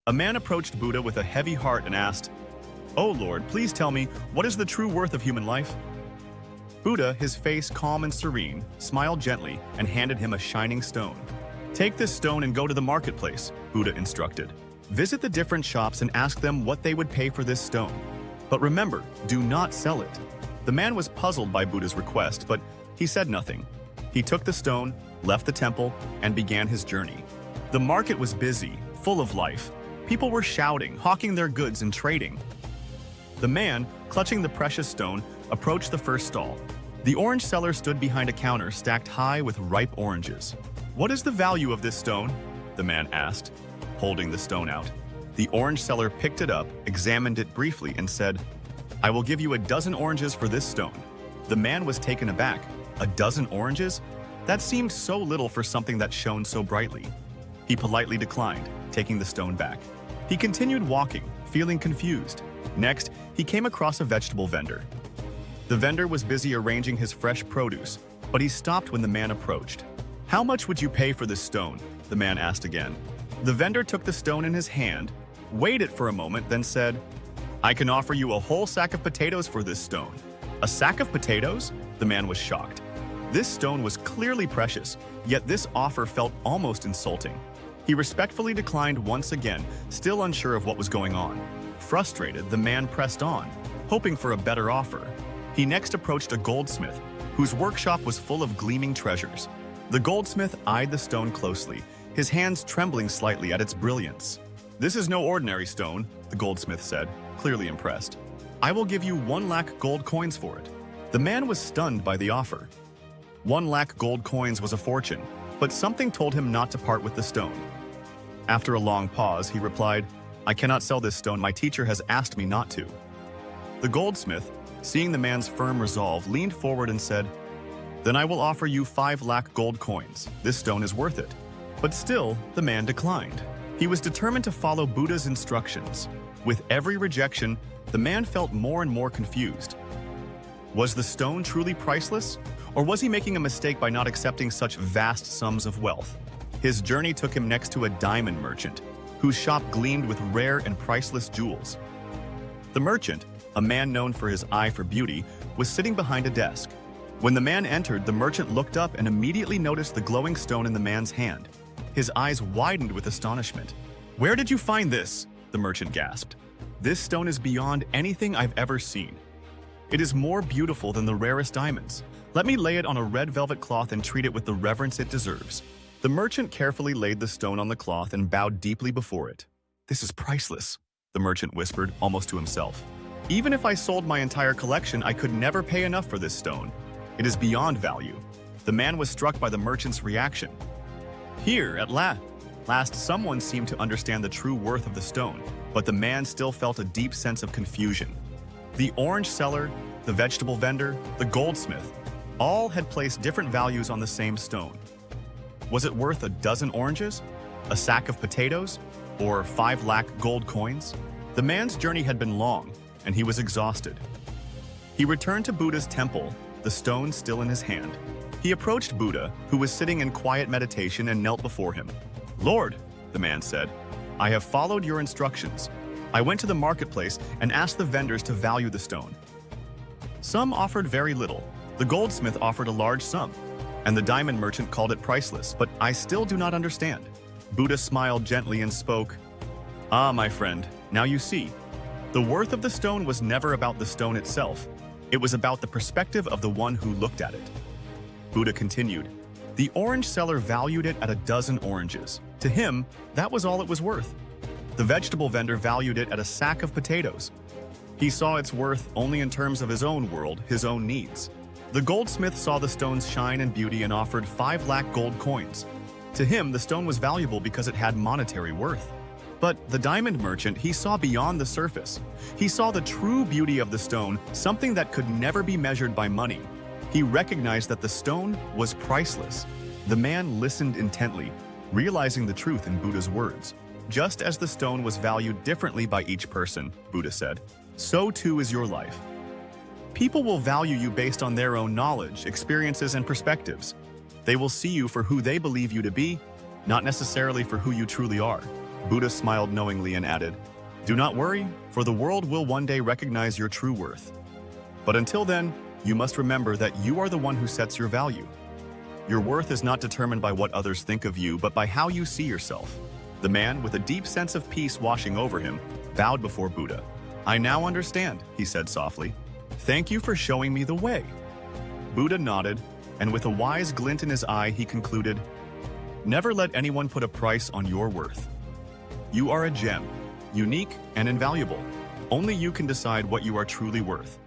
A man approached Buddha with a heavy heart and asked, "Oh Lord, please tell me, what is the true worth of human life?" Buddha, his face calm and serene, smiled gently and handed him a shining stone. "Take this stone and go to the marketplace," Buddha instructed. "Visit the different shops and ask them what they would pay for this stone. But remember, do not sell it." The man was puzzled by Buddha's request, but he said nothing. He took the stone, left the temple, and began his journey. The market was busy, full of life. People were shouting, hawking their goods and trading. The man, clutching the precious stone, approached the first stall. The orange seller stood behind a counter stacked high with ripe oranges. "What is the value of this stone?" the man asked, holding the stone out. The orange seller picked it up, examined it briefly, and said, "I will give you a dozen oranges for this stone." The man was taken aback. A dozen oranges? That seemed so little for something that shone so brightly. He politely declined, taking the stone back. He continued walking, feeling confused. Next, he came across a vegetable vendor. The vendor was busy arranging his fresh produce, but he stopped when the man approached. "How much would you pay for this stone?" the man asked again. The vendor took the stone in his hand, weighed it for a moment, then said, "I can offer you a whole sack of potatoes for this stone." "A sack of potatoes?" The man was shocked. This stone was clearly precious, yet this offer felt almost insulting. He respectfully declined once again, still unsure of what was going on. Frustrated, the man pressed on, hoping for a better offer. He next approached a goldsmith, whose workshop was full of gleaming treasures. The goldsmith eyed the stone closely, his hands trembling slightly at its brilliance. "This is no ordinary stone," the goldsmith said, clearly impressed. "I will give you 1,00,000 gold coins for it." The man was stunned by the offer. 1,00,000 gold coins was a fortune, but something told him not to part with the stone. After a long pause, he replied, "I cannot sell this stone. My teacher has asked me not to." The goldsmith, seeing the man's firm resolve, leaned forward and said, "Then I will offer you 5,00,000 gold coins. This stone is worth it." But still, the man declined. He was determined to follow Buddha's instructions. With every rejection, the man felt more and more confused. Was the stone truly priceless? Or was he making a mistake by not accepting such vast sums of wealth? His journey took him next to a diamond merchant, whose shop gleamed with rare and priceless jewels. The merchant, a man known for his eye for beauty, was sitting behind a desk. When the man entered, the merchant looked up and immediately noticed the glowing stone in the man's hand. His eyes widened with astonishment. "Where did you find this?" the merchant gasped. "This stone is beyond anything I've ever seen. It is more beautiful than the rarest diamonds. Let me lay it on a red velvet cloth and treat it with the reverence it deserves." The merchant carefully laid the stone on the cloth and bowed deeply before it. "This is priceless," the merchant whispered, almost to himself. "Even if I sold my entire collection, I could never pay enough for this stone. It is beyond value." The man was struck by the merchant's reaction. Here, at last, someone seemed to understand the true worth of the stone, but the man still felt a deep sense of confusion. The orange seller, the vegetable vendor, the goldsmith, all had placed different values on the same stone. Was it worth a dozen oranges, a sack of potatoes, or 5,00,000 gold coins? The man's journey had been long, and he was exhausted. He returned to Buddha's temple, the stone still in his hand. He approached Buddha, who was sitting in quiet meditation, and knelt before him. "Lord," the man said, "I have followed your instructions. I went to the marketplace and asked the vendors to value the stone. Some offered very little. The goldsmith offered a large sum, and the diamond merchant called it priceless, but I still do not understand." Buddha smiled gently and spoke, "Ah, my friend, now you see. The worth of the stone was never about the stone itself. It was about the perspective of the one who looked at it." Buddha continued, "The orange seller valued it at a dozen oranges. To him, that was all it was worth. The vegetable vendor valued it at a sack of potatoes. He saw its worth only in terms of his own world, his own needs. The goldsmith saw the stone's shine and beauty and offered 5,00,000 gold coins. To him, the stone was valuable because it had monetary worth. But the diamond merchant, he saw beyond the surface. He saw the true beauty of the stone, something that could never be measured by money. He recognized that the stone was priceless." The man listened intently, realizing the truth in Buddha's words. "Just as the stone was valued differently by each person," Buddha said, "so too is your life. People will value you based on their own knowledge, experiences, and perspectives. They will see you for who they believe you to be, not necessarily for who you truly are. Buddha smiled knowingly and added, "Do not worry, for the world will one day recognize your true worth. But until then, you must remember that you are the one who sets your value. Your worth is not determined by what others think of you, but by how you see yourself." The man, with a deep sense of peace washing over him, bowed before Buddha. "I now understand," he said softly. "Thank you for showing me the way." Buddha nodded, and with a wise glint in his eye, he concluded, "Never let anyone put a price on your worth. You are a gem, unique and invaluable. Only you can decide what you are truly worth.